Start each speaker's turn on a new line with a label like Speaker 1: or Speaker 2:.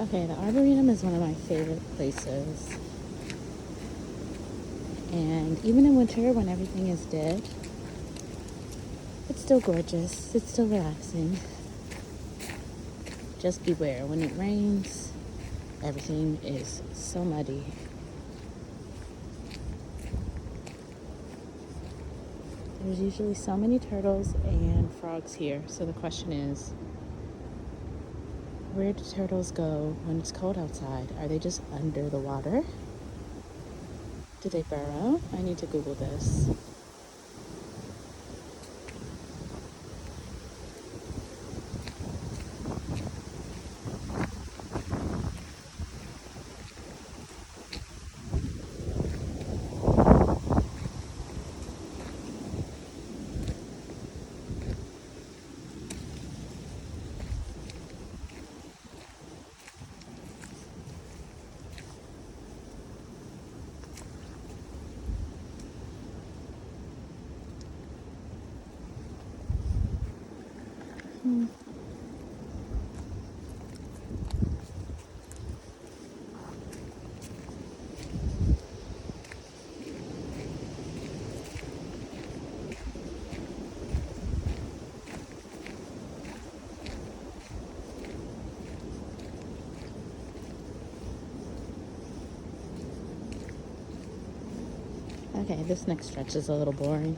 Speaker 1: Okay, the Arboretum is one of my favorite places. And even in winter, when everything is dead, it's still gorgeous. It's still relaxing. Just beware, when it rains, everything is so muddy. There's usually so many turtles and frogs here. So the question is, where do turtles go when it's cold outside? Are they just under the water? Do they burrow? I need to Google this. Okay, this next stretch is a little boring.